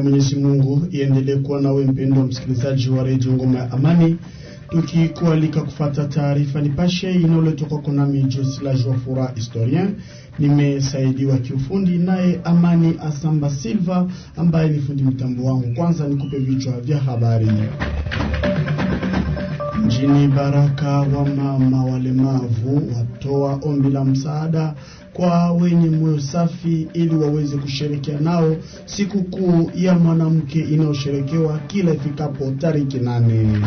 ya Mwenyezi Mungu iendelee kuwa nawe mpendwa msikilizaji wa Radio Ngoma ya Amani. Tukikualika kufuata taarifa Nipashe inayoletwa kwa nami Jose la Joafura historien. Nimesaidiwa kiufundi naye Amani Asamba Silva ambaye ni fundi mtambo wangu. Kwanza nikupe vichwa vya habari. Mjini Baraka wa mama walemavu watoa ombi la msaada kwa wenye moyo safi ili waweze kusherehekea nao sikukuu ya mwanamke inayosherekewa kila ifikapo tariki 8.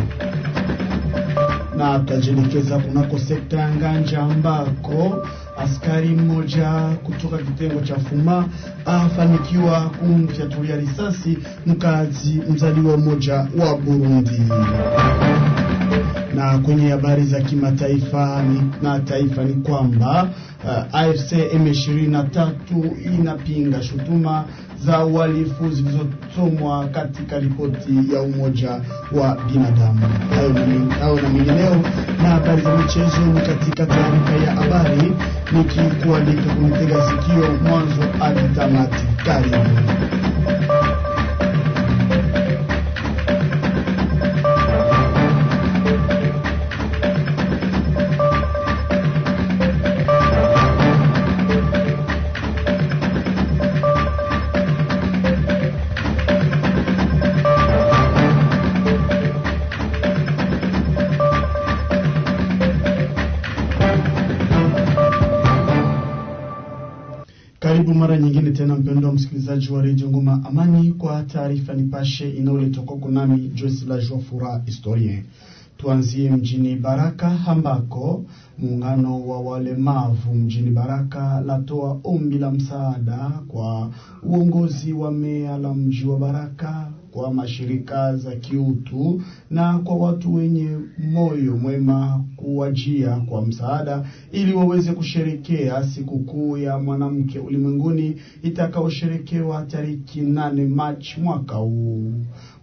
Na tutajielekeza kunako sekta ya Nganja ambako askari mmoja kutoka kitengo cha Fuma afanikiwa kumfyatulia risasi mkazi mzaliwa mmoja wa Burundi. Na kwenye habari za kimataifa na taifa ni kwamba AFC M23 inapinga shutuma za uhalifu zilizotomwa katika ripoti ya Umoja wa Binadamu. Hayo na mengineo na habari za michezo ni katika taarifa ya habari, nikikualika kunitega sikio mwanzo hadi tamati. Karibu. Karibu mara nyingine tena mpendwa msikilizaji wa Radio Ngoma Amani kwa taarifa Nipashe inayoletwa kwa nami Jose la Joafura historien. Tuanzie mjini Baraka ambako muungano wa walemavu mjini Baraka latoa ombi la msaada kwa uongozi wa meya la mji wa Baraka, kwa mashirika za kiutu na kwa watu wenye moyo mwema kuwajia kwa msaada ili waweze kusherekea sikukuu ya mwanamke ulimwenguni itakaosherekewa tariki 8 Machi mwaka huu.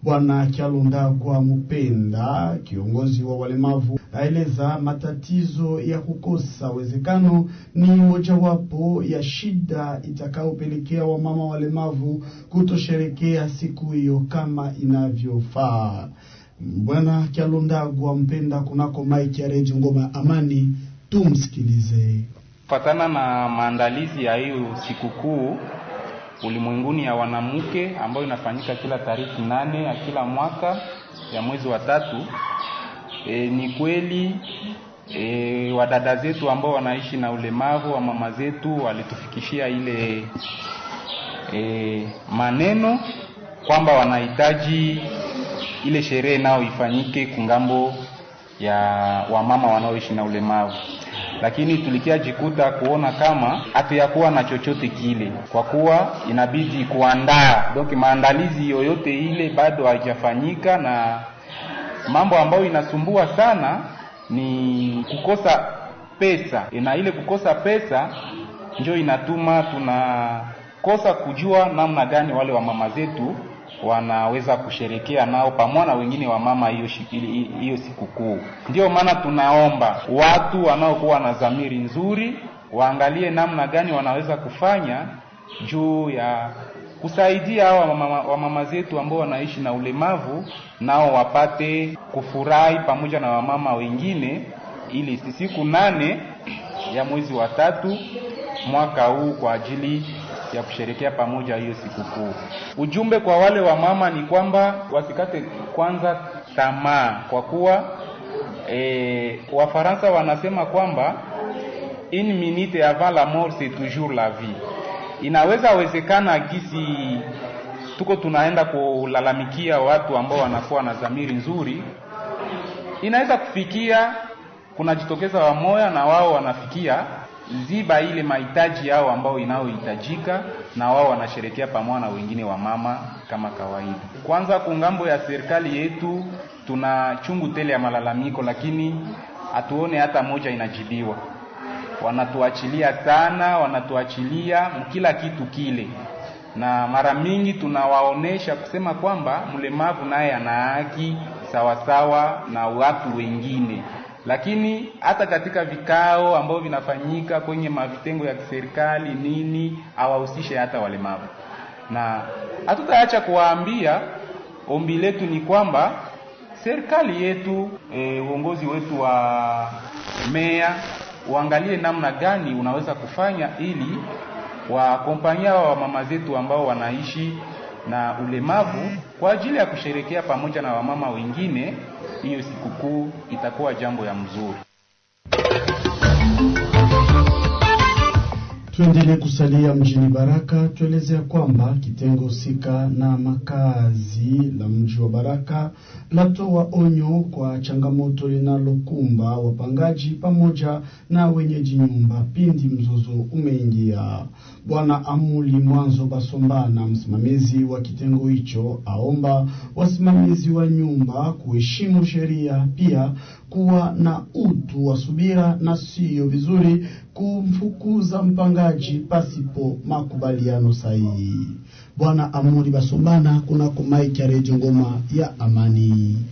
Bwana Kyalundagwa Mupenda, kiongozi wa walemavu, aeleza matatizo ya kukosa uwezekano ni mojawapo ya shida itakaopelekea wamama walemavu kutosherekea siku hiyo kama inavyofaa. Bwana Kyalundagwa Mupenda kunako mic ya Radio Ngoma Amani, tumsikilize. Fatana na maandalizi ya hiyo sikukuu ulimwenguni ya wanamke ambayo inafanyika kila tariki 8 ya kila mwaka ya mwezi wa 3, ni kweli wadada zetu ambao wanaishi na ulemavu wa mama zetu walitufikishia ile maneno kwamba wanahitaji ile sherehe nao ifanyike kungambo ya wamama wanaoishi na ulemavu. Lakini tulikia jikuta kuona kama hatuyakuwa na chochote kile, kwa kuwa inabidi kuandaa. Donc maandalizi yoyote ile bado haijafanyika, na mambo ambayo inasumbua sana ni kukosa pesa. Na ile kukosa pesa ndio inatuma tunakosa kujua namna gani wale wa mama zetu wanaweza kusherekea nao pamoja na wengine wa mama hiyo sikukuu. Ndio maana tunaomba watu wanaokuwa na dhamiri nzuri waangalie namna gani wanaweza kufanya juu ya kusaidia wa mama zetu ambao wanaishi na ulemavu, nao wapate kufurahi pamoja na wamama wengine, ili siku 8 ya mwezi wa 3 mwaka huu kwa ajili ya kusherekea pamoja hiyo sikukuu. Ujumbe kwa wale wa mama ni kwamba wasikate kwanza tamaa, kwa kuwa Wafaransa wanasema kwamba une minute avant la mort c'est toujours la vie. Inaweza wezekana gisi tuko tunaenda kulalamikia watu ambao wanakuwa na dhamiri nzuri, inaweza kufikia kunajitokeza wamoya na wao wanafikia ziba ile mahitaji yao ambao inaohitajika, na wao wanasherekea pamoja na wengine wa mama kama kawaida. Kwanza kungambo ya serikali yetu tuna chungu tele ya malalamiko, lakini hatuone hata moja inajibiwa. Wanatuachilia sana, wanatuachilia kila kitu kile, na mara mingi tunawaonesha kusema kwamba mlemavu naye ana haki sawasawa na watu wengine. Lakini hata katika vikao ambao vinafanyika kwenye mavitengo ya kiserikali nini hawahusishe hata walemavu. na hatutaacha kuwaambia. Ombi letu ni kwamba serikali yetu, uongozi wetu wa meya uangalie namna gani unaweza kufanya ili wakompanyia wa mama zetu ambao wanaishi na ulemavu kwa ajili ya kusherekea pamoja na wamama wengine. Hiyo sikukuu itakuwa jambo ya mzuri. Tuendelee kusalia mjini Baraka. Tuelezea kwamba kitengo husika na makazi la mji wa Baraka latoa onyo kwa changamoto linalokumba wapangaji pamoja na wenyeji nyumba pindi mzozo umeingia. Bwana Amuli Mwanzo Basombana, msimamizi wa kitengo hicho, aomba wasimamizi wa nyumba kuheshimu sheria, pia kuwa na utu wa subira na sio vizuri kumfukuza mpangaji pasipo makubaliano sahihi. Bwana Amuli Basombana kunako maiki ya Radio Ngoma ya Amani.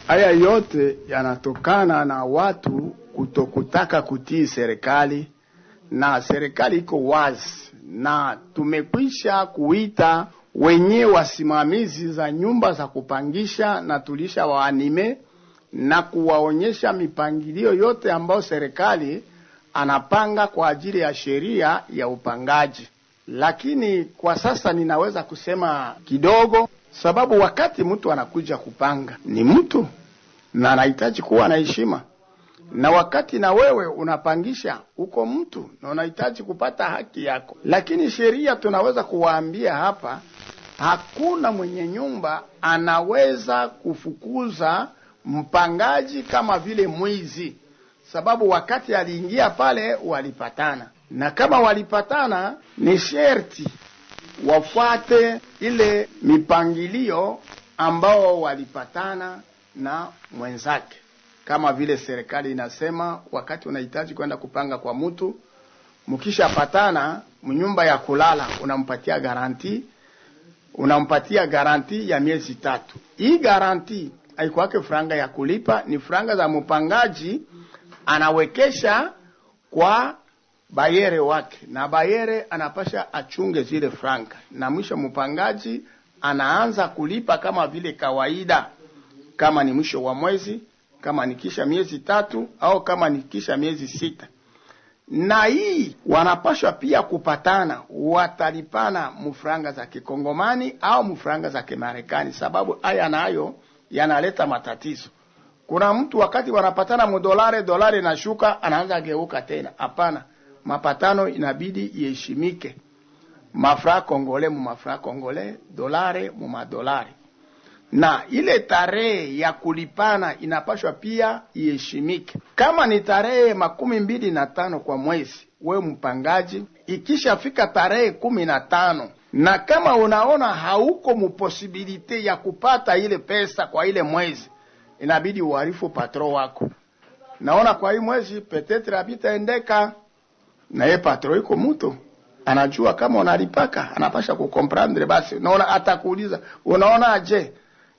Haya yote yanatokana na watu kutokutaka kutii serikali, na serikali iko wazi, na tumekwisha kuita wenye wasimamizi za nyumba za kupangisha na tulisha waanime na kuwaonyesha mipangilio yote ambayo serikali anapanga kwa ajili ya sheria ya upangaji. Lakini kwa sasa ninaweza kusema kidogo, sababu wakati mtu anakuja kupanga ni mtu na anahitaji kuwa na heshima, na wakati na wewe unapangisha uko mtu na unahitaji kupata haki yako. Lakini sheria tunaweza kuwaambia hapa, hakuna mwenye nyumba anaweza kufukuza mpangaji kama vile mwizi, sababu wakati aliingia pale walipatana, na kama walipatana ni sherti wafuate ile mipangilio ambao walipatana na mwenzake. Kama vile serikali inasema, wakati unahitaji kwenda kupanga kwa mtu, mkisha patana mnyumba ya kulala unampatia garanti ya miezi 3. Hii garanti haikuwake franga ya kulipa, ni franga za mpangaji anawekesha kwa bayere wake, na bayere anapasha achunge zile franga, na mwisho mpangaji anaanza kulipa kama vile kawaida, kama ni mwisho wa mwezi, kama ni kisha miezi 3, au kama ni kisha miezi 6. Na hii wanapaswa pia kupatana, watalipana mfranga za kikongomani au mfranga za kimarekani, sababu haya nayo yanaleta matatizo. Kuna mtu wakati wanapatana $, na shuka anaanza geuka tena. Hapana, mapatano inabidi iheshimike. Mafra kongole mu mafra kongole, dolare mu madolari. Na ile tarehe ya kulipana inapaswa pia iheshimike. Kama ni tarehe 25 kwa mwezi, we mpangaji, ikisha fika tarehe 15, na kama unaona hauko muposibilite ya kupata ile pesa kwa ile mwezi, inabidi uarifu patro wako. Naona kwa hii mwezi petetre habitaendeka, na ye patro iko mtu anajua kama unalipaka, anapasha kukomprendre. Basi naona atakuuliza, unaona aje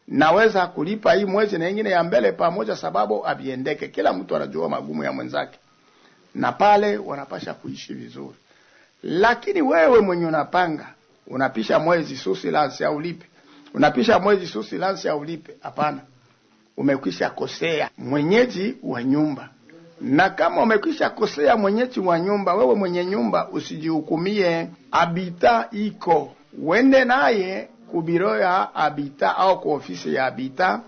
naweza kulipa hii mwezi na nyingine ya mbele pamoja, sababu abiendeke. Kila mtu anajua magumu ya mwenzake, na pale wanapasha kuishi vizuri. Lakini wewe mwenye unapanga, unapisha mwezi susi lansi ya ulipe, unapisha mwezi susi lansi ya ulipe, hapana, umekwisha kosea mwenyeji wa nyumba. Na kama umekwisha kosea mwenyeji wa nyumba, wewe mwenye nyumba usijihukumie. Habita iko, wende naye kubiro ya habita au kwa ofisi ya habita,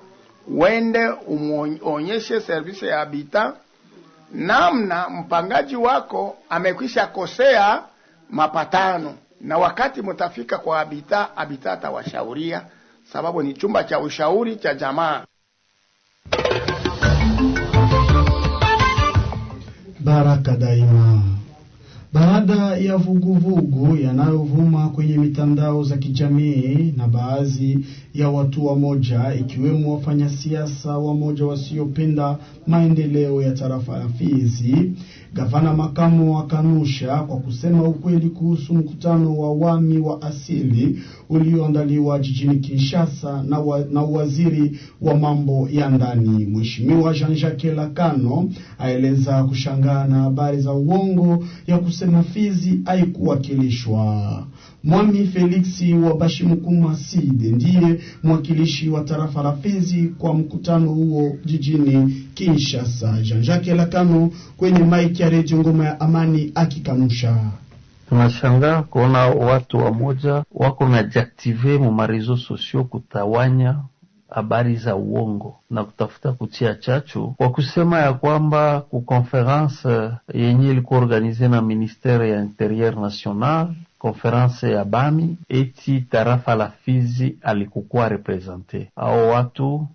wende umuonyeshe service ya habita namna mpangaji wako amekwisha kosea mapatano. Na wakati mtafika kwa habita, habita atawashauria, sababu ni chumba cha ushauri cha jamaa. Baraka daima. Baada ya vuguvugu yanayovuma kwenye mitandao za kijamii na baadhi ya watu wamoja, ikiwemo wafanyasiasa wamoja wasiopenda maendeleo ya tarafa ya Fizi, Gavana makamu akanusha kwa kusema ukweli kuhusu mkutano wa wami wa asili ulioandaliwa jijini Kinshasa na waziri wa mambo ya ndani. Mheshimiwa Jean-Jacques Lakano aeleza kushangaa na habari za uongo ya kusema Fizi haikuwakilishwa. Mwami Felix wa Bashimukuma Side ndiye mwakilishi wa tarafa la Fizi kwa mkutano huo jijini Kinshasa. Jean-Jacques Lakano kwenye maiki ya Radio Ngoma ya Amani akikanusha. Tunashangaa kuona watu wamoja wako na deactive mu marezo sosio kutawanya habari za uongo na kutafuta kutia chachu kwa kusema ya kwamba ku conference yenye ilikuwa organize na ministere ya Interieur National, conference ya Bami, eti tarafa la Fizi alikuwa represente. Hao watu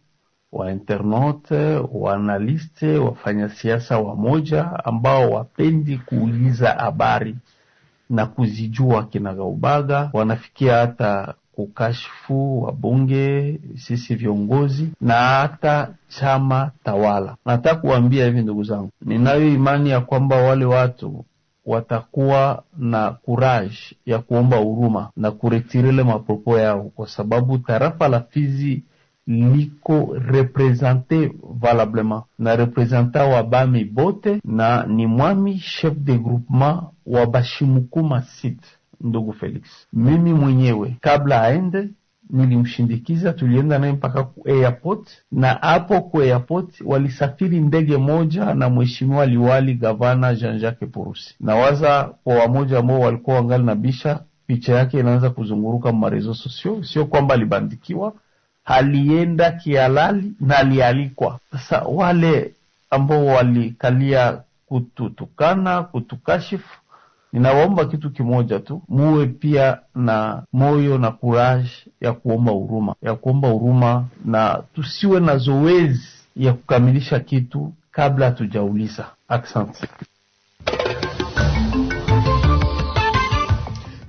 wa internaute, wa analiste, wafanya siasa wamoja ambao wapendi kuuliza habari na kuzijua kinagaubaga, wanafikia hata kukashifu wabunge, sisi viongozi na hata chama tawala. Nataka kuambia hivi ndugu zangu, ninayo imani ya kwamba wale watu watakuwa na courage ya kuomba huruma na kuretirile mapropo yao, kwa sababu tarafa la Fizi liko represente valablement na representa wa Bami bote na ni mwami chef de groupement wa Bashimukuma Site ndugu Felix. Mimi mwenyewe kabla aende nilimshindikiza, tulienda naye mpaka ku airport, na hapo ku airport walisafiri ndege moja na mheshimiwa liwali gavana Jean-Jacques Purusi. Na waza kwa wamoja ambao walikuwa wangali na bisha, picha yake inaanza kuzunguruka marezo sosio, sio kwamba alibandikiwa, alienda kihalali na alialikwa. Sasa wale ambao walikalia kututukana, kutukashifu, ninawaomba kitu kimoja tu, muwe pia na moyo na courage ya kuomba huruma, na tusiwe na zoezi ya kukamilisha kitu kabla hatujauliza. Asante.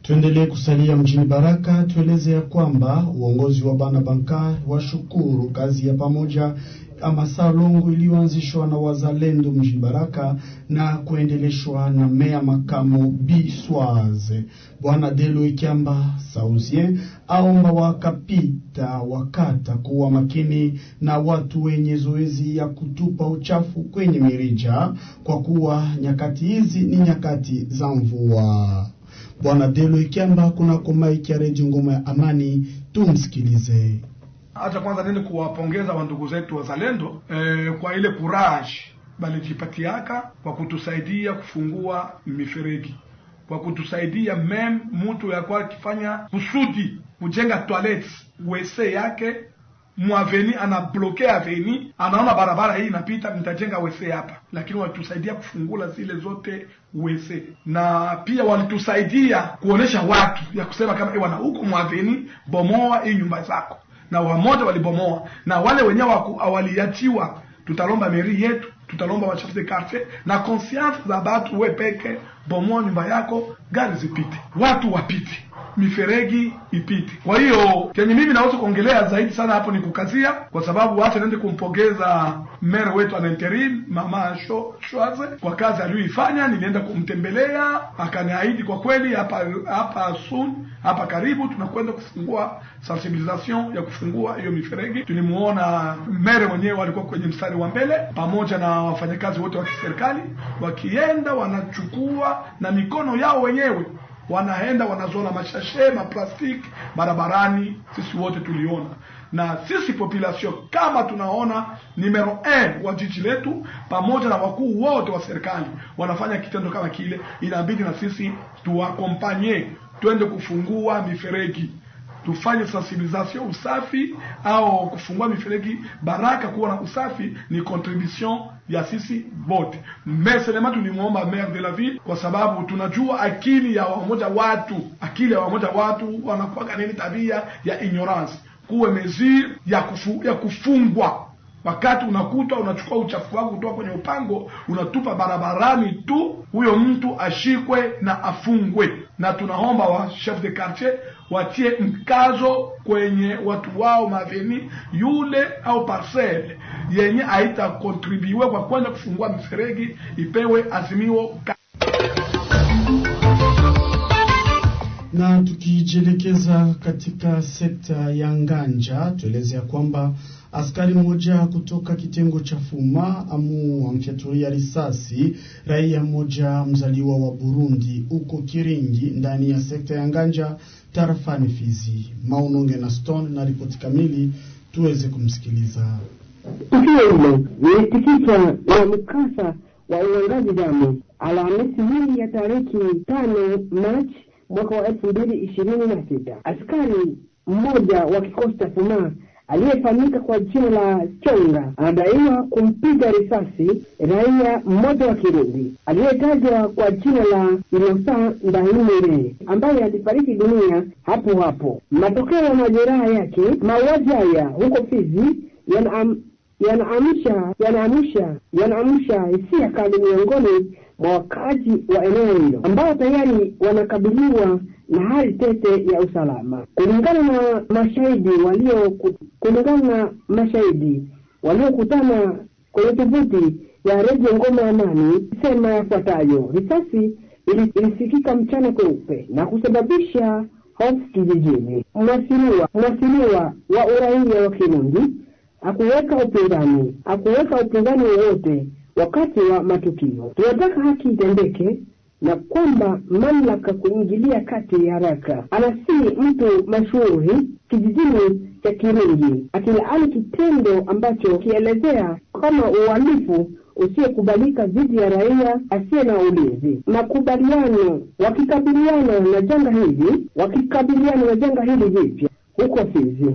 Tuendelee kusalia mjini Baraka. Tueleze ya kwamba uongozi wa Bana Banka washukuru kazi ya pamoja ama salongo iliyoanzishwa na wazalendo mjini Baraka na kuendeleshwa na meya makamu Biswaze. Bwana Delo Ikiamba Sauzien aomba wakapita wakata kuwa makini na watu wenye zoezi ya kutupa uchafu kwenye mirija, kwa kuwa nyakati hizi ni nyakati za mvua. Bwana Delo Ikiamba kuna maiki ya Radio Ngoma ya Amani, tumsikilize. Acha kwanza nini kuwapongeza wandugu zetu wazalendo kwa ile courage balijipatiaka kwa kutusaidia kufungua miferegi, kwa kutusaidia mtu yakwa kifanya kusudi kujenga toilets wese yake muaveni, ana bloke aveni, anaona barabara hii inapita, nitajenga wese hapa, lakini walitusaidia kufungula zile zote wese. Na pia walitusaidia kuonesha watu ya kusema kama wana huko muaveni bomoa hii nyumba zako, na wamoja walibomoa, na wale wenyewe waliachiwa. Tutalomba meri yetu, tutalomba wa chef de quartier na conscience za batu wepeke, bomoa nyumba yako, gari zipite, watu wapite, miferegi ipite. Kwa hiyo kenye mimi naweza kuongelea zaidi sana hapo ni kukazia, kwa sababu hata nende kumpongeza mayor wetu ana interim mama Shwaze kwa kazi aliyoifanya. Nilienda kumtembelea, akaniahidi kwa kweli hapa soon, hapa karibu tunakwenda kufungua sensibilisation ya kufungua hiyo miferegi. Tulimuona mayor mwenyewe alikuwa kwenye mstari wa mbele pamoja na wafanyakazi wote wa kiserikali, wakienda wanachukua na mikono yao wenyewe, wanaenda wanazola mashashe maplastiki barabarani. Sisi wote tuliona, na sisi population kama tunaona numero 1 wa jiji letu pamoja na wakuu wote wa serikali wanafanya kitendo kama kile, inabidi na sisi tuakompanye, twende kufungua miferegi, tufanye sensibilisation usafi au kufungua miferegi. Baraka kuwa na usafi ni contribution ya sisi wote. Meselema tulimuomba maire de la ville, kwa sababu tunajua akili ya wamoja watu wanakuwa nini tabia ya ignorance. Kuwe mesure ya kufungwa Wakati unakuta unachukua uchafu wako kutoka kwenye upango unatupa barabarani tu, huyo mtu ashikwe na afungwe. Na tunaomba wa chef de quartier watie mkazo kwenye watu wao maveni yule au parcelle yenye haita contribuer kwa kwenda kufungua miferegi ipewe azimio. Na tukijielekeza katika sekta ya Nganja, tuelezea kwamba askari mmoja kutoka kitengo cha Fuma amfyatulia risasi raia mmoja mzaliwa wa Burundi uko Kiringi ndani ya sekta ya Nganja tarafani Fizi. Maunonge na Stone na ripoti kamili tuweze kumsikiliza. Tukio hilo limetikiswa na mkasa wa uangaji damu Alhamisi hii ya tarehe 5 Machi mwaka wa 2026. Askari mmoja wa kikosi cha Fuma aliyefahamika kwa jina la Chonga anadaiwa kumpiga risasi raia mmoja wa Kirundi aliyetajwa kwa jina la Innocent Ndahimire ambaye alifariki dunia hapo hapo. Matokeo ya majeraha yake, mauaji haya huko Fizi yanaamsha hisia kali miongoni mwa wakazi wa eneo hilo ambao tayari wanakabiliwa na hali tete ya usalama. Kulingana na mashahidi waliokutana kwenye tovuti ya Radio Ngoma ya Amani, sema yafuatayo: risasi ilisikika mchana kweupe na kusababisha hofu kijijini. Mwasiliwa wa uraia wa Kirundi hakuweka upinzani wowote wakati wa matukio. Tunataka haki itendeke na kwamba mamlaka kuingilia kati ya haraka. Anasi mtu mashuhuri kijijini cha Kiringi akilaani kitendo ambacho kielezea kama uhalifu usiokubalika dhidi ya raia asiye na ulinzi. Wakikabiliana na janga hili jipya huko Fizi,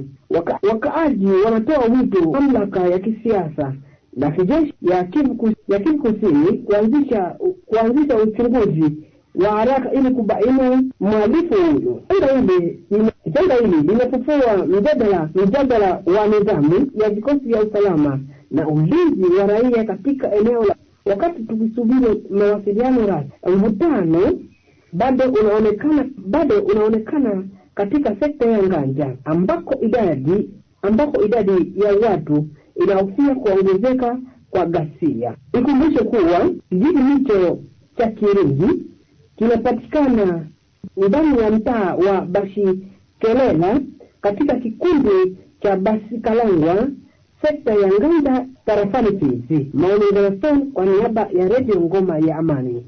wakaaji wanatoa wito mamlaka ya kisiasa na kijeshi ya Kivu Kusini kuanzisha uchunguzi wa haraka ili kubaini mhalifu huyo. Janga hili linafufua mjadala wa nidhamu ya vikosi vya usalama na ulinzi wa raia katika eneo la. Wakati tukisubiri mawasiliano rasmi, mvutano bado unaonekana katika sekta ya Nganja ambako idadi ya watu inahofia kuongezeka kwa ghasia. Ikumbushe kuwa kijiji hicho cha Kiringi kinapatikana ndani ya mtaa wa Bashikelela katika kikundi cha Basikalangwa, sekta ya Nganja tarafani Fizi. Maoni kwa niaba ya Radio Ngoma ya Amani.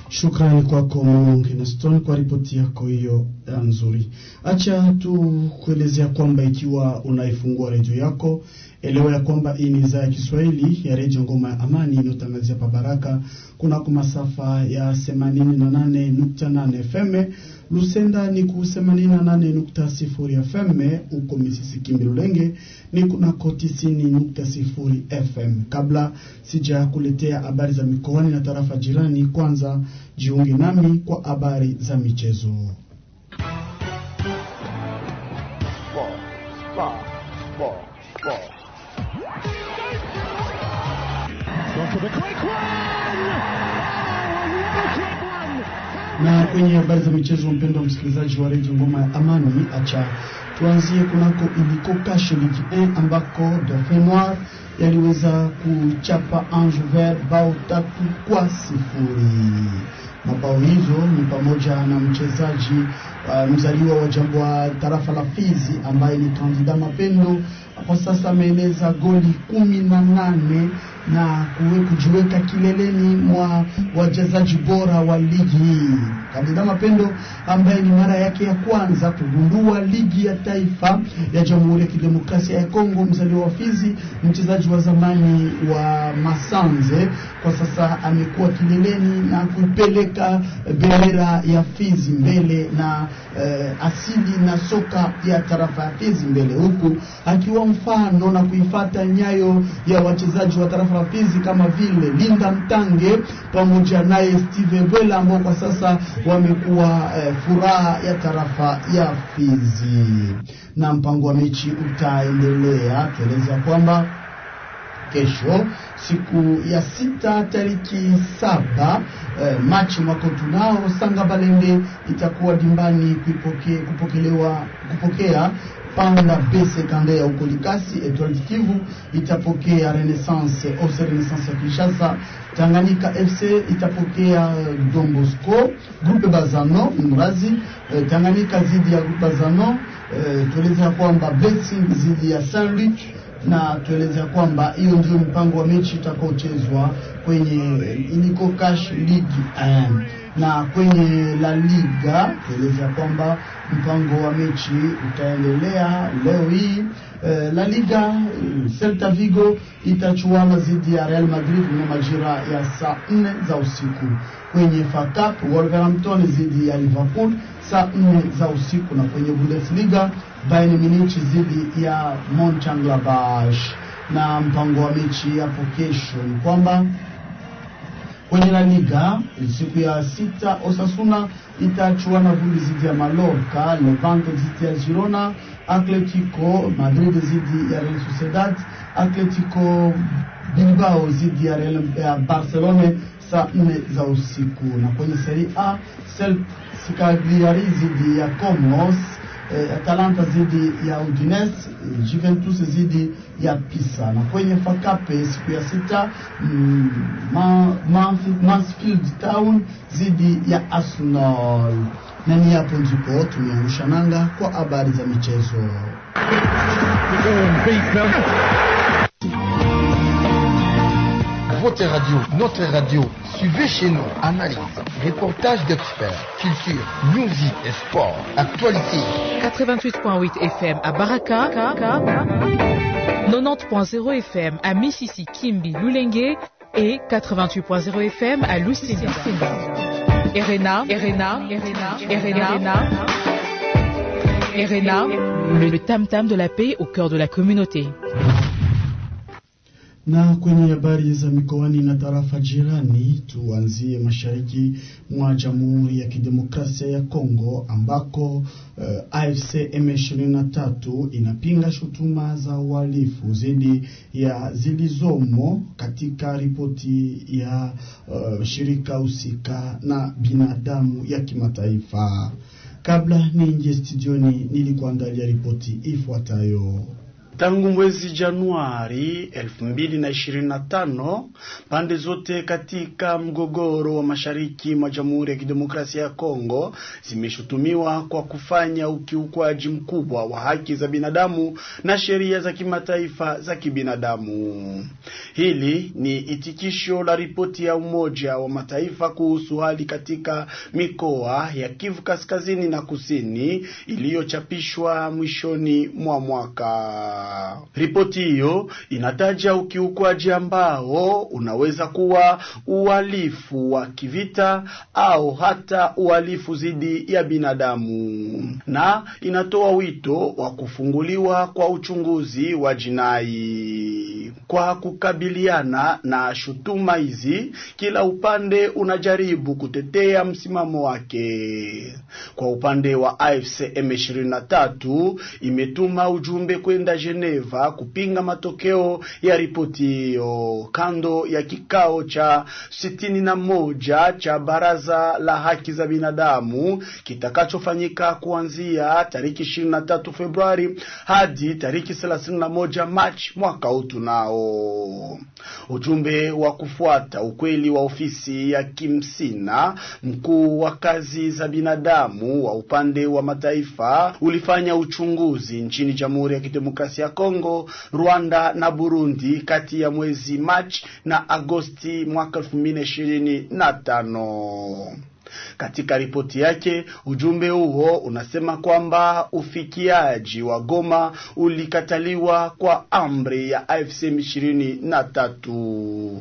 Shukrani kwako Mungu na Stone kwa ripoti yako hiyo nzuri. Acha tu kuelezea kwamba ikiwa unaifungua redio yako, elewa ya kwamba hii ni idhaa ya Kiswahili ya Radio Ngoma ya Amani inayotangazia pa Baraka kuna masafa ya 88.8 FM. Lusenda ni ku 88.0 FM, uko Misisiki Milulenge ni kuna 90.0 FM. Kabla sija kuletea habari za mikoani na tarafa jirani, kwanza jiunge nami kwa habari za michezo. Na kwenye habari za michezo, mpendwa msikilizaji wa Radio Ngoma ya Amani, acha tuanzie kunako iliko Kashe Ligue 1 ambako Dauphin Noir yaliweza kuchapa Ange Vert bao 3-0. Mabao hizo ni pamoja na mchezaji mzaliwa wa jambo wa tarafa la Fizi ambaye ni Kandida Mapendo. Kwa sasa ameeleza goli 18 na kujiweka kileleni mwa wachezaji bora wa ligi hii. Kandida Mapendo ambaye ni mara yake ya kwanza kugundua ligi ya taifa ya Jamhuri ya Kidemokrasia ya Kongo, mzaliwa wa Fizi, mchezaji wa zamani wa Masanze, kwa sasa amekuwa kileleni na kupeleka bendera ya Fizi mbele na asili na soka ya tarafa ya Fizi mbele, huku akiwa mfano na kuifata nyayo ya wachezaji wa tarafa ya Fizi kama vile Linda Mtange pamoja naye Steve Bwela ambao kwa sasa wamekuwa furaha ya tarafa ya Fizi. Na mpango wa mechi utaendelea. Tueleza kwamba kesho siku ya 6 tariki 7 machi mwaka tunao Sanga Balende itakuwa dimbani kupokea Panda Bese Kande ya Ukolikasi. Etoile Kivu itapokea Renaissance ya Kinshasa. Tanganyika FC itapokea Don Bosco. Grupe Bazano Mrazi, Tanganyika zidi ya Grupe Bazano. Tueleza kwamba Blessing zidi ya Saint-Luc, na tueleza kwamba hiyo ndio mpango wa mechi utakaochezwa kwenye Inico Cash League 1. Na kwenye La Liga tueleza kwamba mpango wa mechi utaendelea leo hii. La Liga, Celta Vigo itachuana zidi ya Real Madrid na majira ya saa 4 za usiku. Kwenye FA Cup, Wolverhampton zidi ya Liverpool saa 4 za usiku, na kwenye Bundesliga Bayern Munich zidi ya Mönchengladbach. Na mpango wa mechi hapo kesho ni kwamba kwenye La Liga siku ya 6 Osasuna itachuana Vumbi zidi ya Mallorca, Levante zidi ya Girona, Atletico Madrid zidi ya Real Sociedad, Atletico Bilbao zidi ya Barcelona saa 4 za usiku. Na kwenye Serie A, Cagliari zidi ya Como, Atalanta zidi ya Udinese, Juventus zidi ya Pisa. Na kwenye FA Cup siku ya 6 Mansfield Town zidi ya Arsenal. Na ni hapo ndipo tumeangusha nanga kwa habari za michezo. Votre radio, notre radio. Suivez chez nous, analyse, reportage d'experts, culture, musique et sport, actualité. 88.8 FM à Baraka, 90.0 FM à Mississi, Kimbi, Lulenge et 88.0 FM à Lusini. RNA, le tam-tam de la paix au cœur de la communauté. Na kwenye habari za mikoani na tarafa jirani, tuanzie mashariki mwa Jamhuri ya Kidemokrasia ya Kongo ambako AFC M23 inapinga shutuma za uhalifu zidi ya zilizomo katika ripoti ya shirika husika na binadamu ya kimataifa. Kabla niingie studioni nilikuandalia ripoti ifuatayo. Tangu mwezi Januari 2025, pande zote katika mgogoro wa mashariki mwa Jamhuri ya Kidemokrasia ya Kongo zimeshutumiwa kwa kufanya ukiukwaji mkubwa wa haki za binadamu na sheria za kimataifa za kibinadamu. Hili ni itikisho la ripoti ya Umoja wa Mataifa kuhusu hali katika mikoa ya Kivu Kaskazini na Kusini iliyochapishwa mwishoni mwa mwaka. Ripoti hiyo inataja ukiukwaji ambao unaweza kuwa uhalifu wa kivita au hata uhalifu dhidi ya binadamu, na inatoa wito wa kufunguliwa kwa uchunguzi wa jinai. Kwa kukabiliana na shutuma hizi, kila upande unajaribu kutetea msimamo wake. Kwa upande wa AFC M23 imetuma ujumbe kwenda Geneva kupinga matokeo ya ripoti hiyo kando ya kikao cha 61 cha Baraza la Haki za Binadamu kitakachofanyika kuanzia tariki 23 Februari hadi tariki 31 Machi mwaka huu tunao. Ujumbe wa kufuata ukweli wa ofisi ya Kimsina, mkuu wa kazi za binadamu wa upande wa mataifa, ulifanya uchunguzi nchini Jamhuri ya Kidemokrasia ya Kongo, Rwanda na Burundi kati ya mwezi Machi na Agosti mwaka 2025. Katika ripoti yake, ujumbe huo unasema kwamba ufikiaji wa Goma ulikataliwa kwa amri ya AFC M23.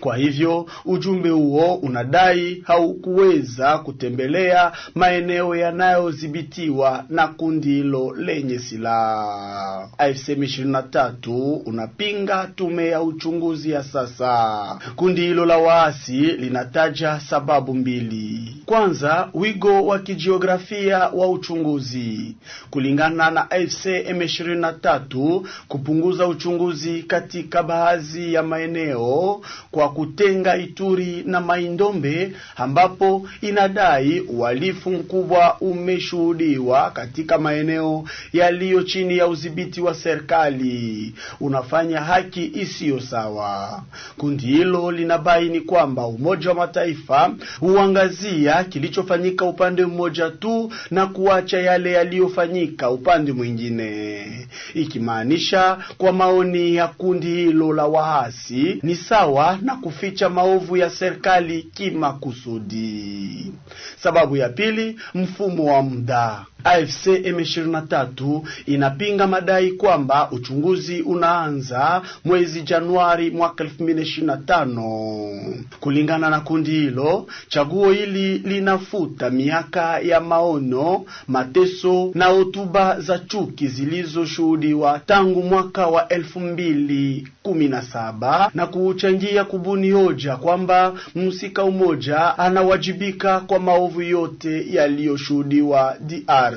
Kwa hivyo, ujumbe huo unadai haukuweza kutembelea maeneo yanayodhibitiwa na kundi hilo lenye silaha. AFC M23 unapinga tume ya uchunguzi ya sasa. Kundi hilo la waasi linataja sababu mbili. Kwanza, wigo wa kijiografia wa uchunguzi. Kulingana na AFC M23, kupunguza uchunguzi katika baadhi ya maeneo kwa kutenga Ituri na Maindombe, ambapo inadai uhalifu mkubwa umeshuhudiwa katika maeneo yaliyo chini ya udhibiti wa serikali, unafanya haki isiyo sawa. Kundi hilo linabaini kwamba Umoja wa Mataifa huangazia kilichofanyika upande mmoja tu na kuacha yale yaliyofanyika upande mwingine, ikimaanisha kwa maoni ya kundi hilo la waasi ni sawa na kuficha maovu ya serikali kimakusudi. Sababu ya pili, mfumo wa muda. AFC M23 inapinga madai kwamba uchunguzi unaanza mwezi Januari mwaka 2025. Kulingana na kundi hilo, chaguo hili linafuta miaka ya maono, mateso na hotuba za chuki zilizoshuhudiwa tangu mwaka wa 2017 na kuchangia kubuni hoja kwamba mhusika umoja anawajibika kwa maovu yote yaliyoshuhudiwa DRC.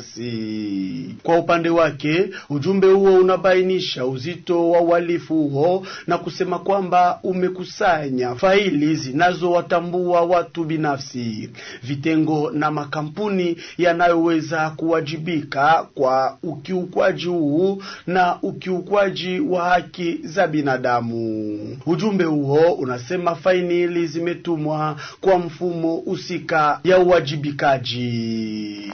Kwa upande wake, ujumbe huo unabainisha uzito wa uhalifu huo na kusema kwamba umekusanya faili zinazowatambua watu binafsi, vitengo na makampuni yanayoweza kuwajibika kwa ukiukwaji huu na ukiukwaji wa haki za binadamu. Ujumbe huo unasema faili zimetumwa kwa mfumo usika ya uwajibikaji.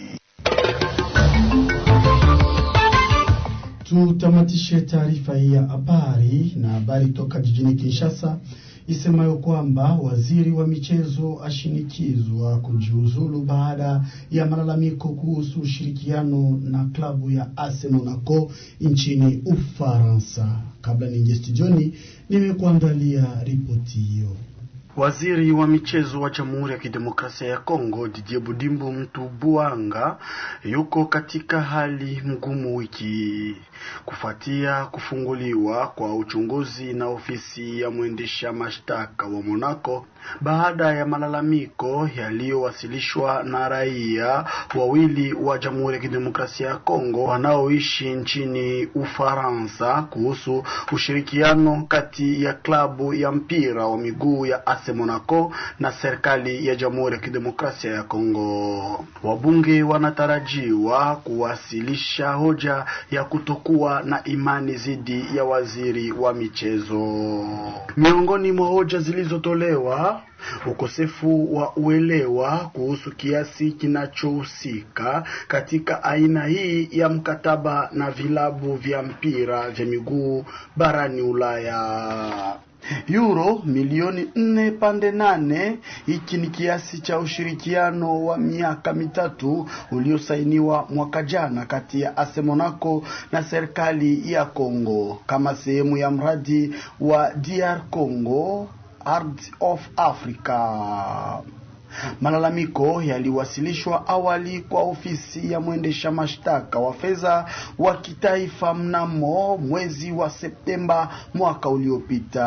Tutamatishe taarifa hii ya habari na habari toka jijini Kinshasa isemayo kwamba waziri wa michezo ashinikizwa kujiuzulu baada ya malalamiko kuhusu ushirikiano na klabu ya AS Monaco nchini Ufaransa. Kabla niingie studioni, nimekuandalia ripoti hiyo. Waziri wa michezo wa Jamhuri ya Kidemokrasia ya Kongo Didier Budimbu Mtubuanga yuko katika hali mgumu wiki kufuatia kufunguliwa kwa uchunguzi na ofisi ya mwendesha mashtaka wa Monaco baada ya malalamiko yaliyowasilishwa na raia wawili wa Jamhuri ya Kidemokrasia ya Kongo wanaoishi nchini Ufaransa kuhusu ushirikiano kati ya klabu ya mpira wa miguu ya AS Monaco na serikali ya Jamhuri ya Kidemokrasia ya Kongo. Wabunge wanatarajiwa kuwasilisha hoja ya kutokuwa na imani zidi ya waziri wa michezo. Miongoni mwa hoja zilizotolewa, ukosefu wa uelewa kuhusu kiasi kinachohusika katika aina hii ya mkataba na vilabu vya mpira vya miguu barani Ulaya. Euro milioni 4.8, hiki ni kiasi cha ushirikiano wa miaka mitatu uliosainiwa mwaka jana kati ya AS Monaco na serikali ya Kongo kama sehemu ya mradi wa DR Congo Heart of Africa. Malalamiko yaliwasilishwa awali kwa ofisi ya mwendesha mashtaka wa fedha wa kitaifa mnamo mwezi wa Septemba mwaka uliopita.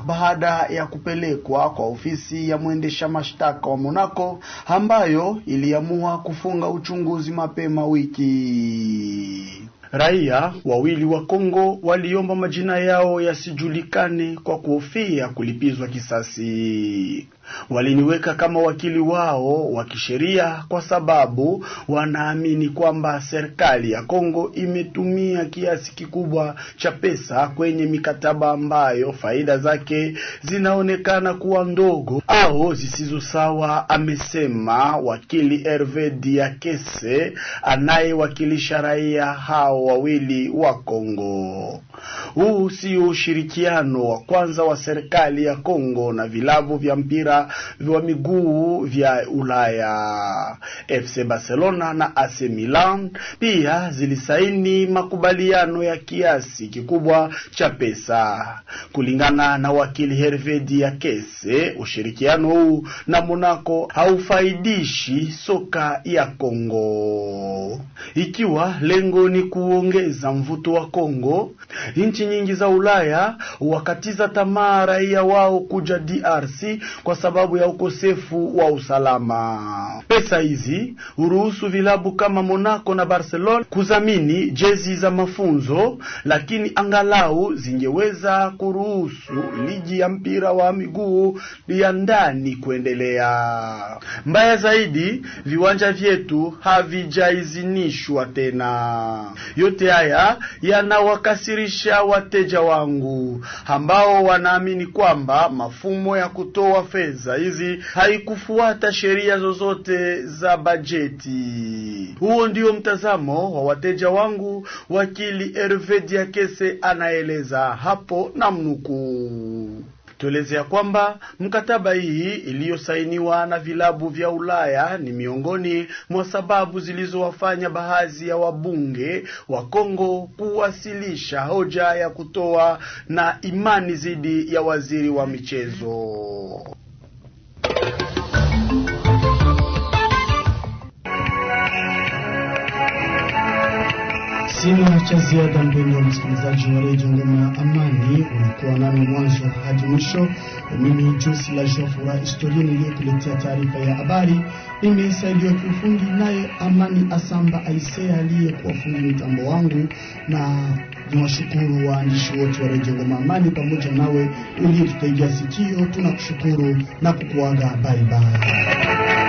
Baada ya kupelekwa kwa ofisi ya mwendesha mashtaka wa Monaco ambayo iliamua kufunga uchunguzi mapema wiki. Raia wawili wa Kongo waliomba majina yao yasijulikane kwa kuhofia kulipizwa kisasi. Waliniweka kama wakili wao wa kisheria kwa sababu wanaamini kwamba serikali ya Kongo imetumia kiasi kikubwa cha pesa kwenye mikataba ambayo faida zake zinaonekana kuwa ndogo au zisizo sawa, amesema wakili Hervé Diakese anayewakilisha raia hao hao wawili wa Kongo. Huu si ushirikiano wa kwanza wa serikali ya Kongo na vilabu vya mpira wa miguu vya Ulaya. FC Barcelona na AC Milan pia zilisaini makubaliano ya kiasi kikubwa cha pesa. Kulingana na wakili Hervé Diakese, ushirikiano huu na Monaco haufaidishi soka ya Kongo. Ikiwa lengo ni kuongeza mvuto wa Kongo, nchi nyingi za Ulaya wakatiza tamaa raia wao kuja DRC kwa sababu ya ukosefu wa usalama. Pesa hizi huruhusu vilabu kama Monaco na Barcelona kudhamini jezi za mafunzo, lakini angalau zingeweza kuruhusu ligi ya mpira wa miguu ya ndani kuendelea. Mbaya zaidi, viwanja vyetu havijaidhinishwa tena. Yote haya yanawakasirisha wateja wangu ambao wanaamini kwamba mafumo ya kutoa fedha hizi haikufuata sheria zozote za bajeti. Huo ndio mtazamo wa wateja wangu, wakili Hervé Diakese anaeleza hapo na mnukuu. Tuelezea kwamba mkataba hii iliyosainiwa na vilabu vya Ulaya ni miongoni mwa sababu zilizowafanya baadhi ya wabunge wa Kongo kuwasilisha hoja ya kutoa na imani zidi ya waziri wa michezo. Sina cha ziada mpendwa msikilizaji wa Radio Ngoma Amani, ulikuwa nami mwanzo hadi mwisho. Mimi Josi la Jofura, historia niliyokuletea taarifa ya habari. Nimesaidiwa kiufundi naye Amani Asamba Aisea aliyekuwa fundi mitambo wangu, na niwashukuru waandishi wote wa Radio Ngoma Amani pamoja nawe uliyetutegea sikio. Tunakushukuru na kukuaga, bye bye.